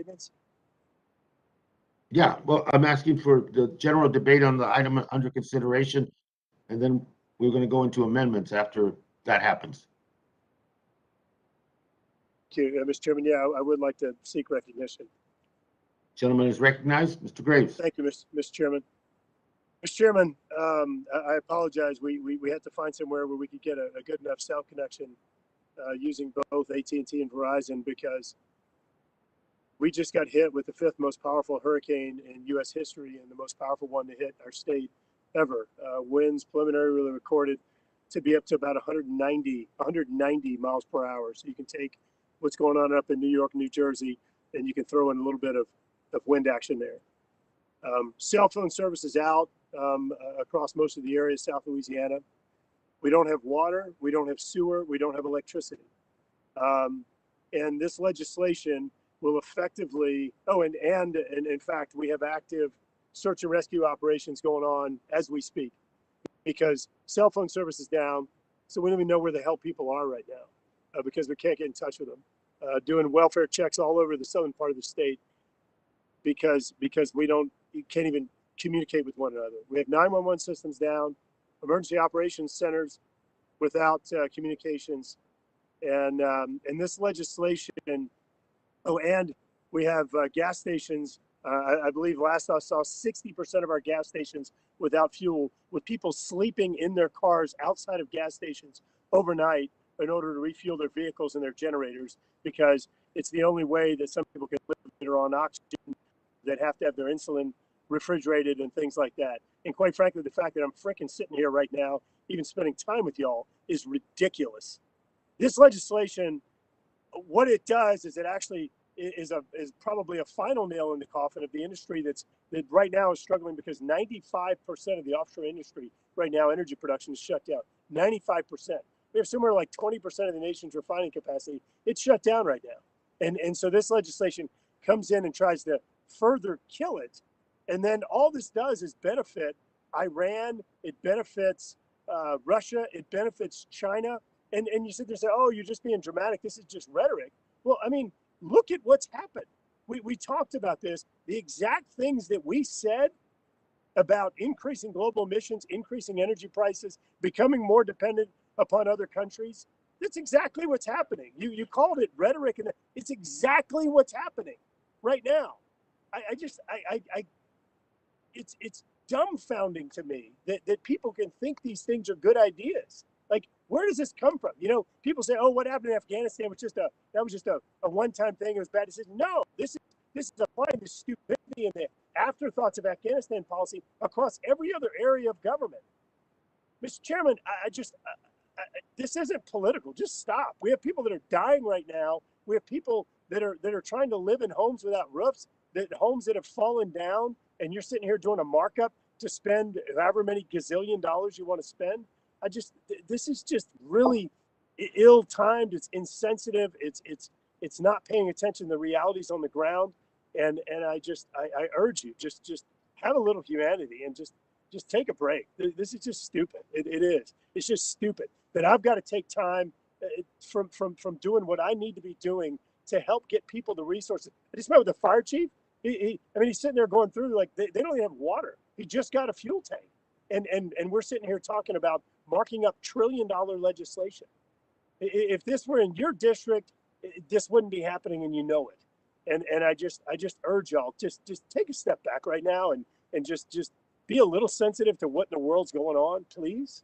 statements? Yeah, well, I'm asking for the general debate on the item under consideration, and then we're going to go into amendments after that happens. Thank you, Mr. Chairman. Yeah, I would like to seek recognition. Gentleman is recognized. Mr. Graves. Thank you, Mr. Chairman. Mr. Chairman, I apologize. We had to find somewhere where we could get a good enough cell connection using both AT&T and Verizon, because we just got hit with the 5th most powerful hurricane in U.S. history and the most powerful one to hit our state ever. Winds preliminarily recorded to be up to about 190 miles per hour. So you can take what's going on up in New York, New Jersey, and you can throw in a little bit of wind action there. Cell phone service is out across most of the area of South Louisiana. We don't have water, we don't have sewer, we don't have electricity. And this legislation will effectively, and in fact, we have active search and rescue operations going on as we speak, because cell phone service is down, so we don't even know where the hell people are right now because we can't get in touch with them. Doing welfare checks all over the southern part of the state because you can't even communicate with one another. We have 911 systems down, emergency operations centers without communications, and this legislation. Oh, and we have gas stations. I believe last I saw 60% of our gas stations without fuel, with people sleeping in their cars outside of gas stations overnight in order to refuel their vehicles and their generators, because it's the only way that some people can live that are on oxygen, that have to have their insulin refrigerated and things like that. And quite frankly, the fact that I'm freaking sitting here right now, even spending time with y'all, is ridiculous. This legislation, what it does is it actually is probably a final nail in the coffin of the industry that right now is struggling, because 95% of the offshore industry right now, energy production, is shut down. 95%. We have somewhere like 20% of the nation's refining capacity. It's shut down right now. And so this legislation comes in and tries to further kill it. And then all this does is benefit Iran. It benefits Russia. It benefits China. And you sit there and say, oh, you're just being dramatic. This is just rhetoric. Well, I mean, look at what's happened. We talked about this. The exact things that we said about increasing global emissions, increasing energy prices, becoming more dependent upon other countries. That's exactly what's happening. You called it rhetoric, and it's exactly what's happening right now. It's dumbfounding to me that people can think these things are good ideas. Like, where does this come from? You know, people say, "Oh, what happened in Afghanistan was just a one-time thing. It was bad." It says, no, this is applying the stupidity and the afterthoughts of Afghanistan policy across every other area of government. Mr. Chairman, this isn't political. Just stop. We have people that are dying right now. We have people that are trying to live in homes without roofs, homes that have fallen down, and you're sitting here doing a markup to spend however many gazillion dollars you want to spend. This is just really ill-timed. It's insensitive. It's not paying attention to the realities on the ground. And I urge you, just have a little humanity and just take a break. This is just stupid. It is. It's just stupid that I've got to take time from doing what I need to be doing to help get people the resources. I just met with the fire chief. He's sitting there going through, like, they don't even have water. He just got a fuel tank. And we're sitting here talking about marking up trillion-dollar legislation. If this were in your district, this wouldn't be happening, and you know it. And I just urge y'all, just take a step back right now and just be a little sensitive to what in the world's going on, please.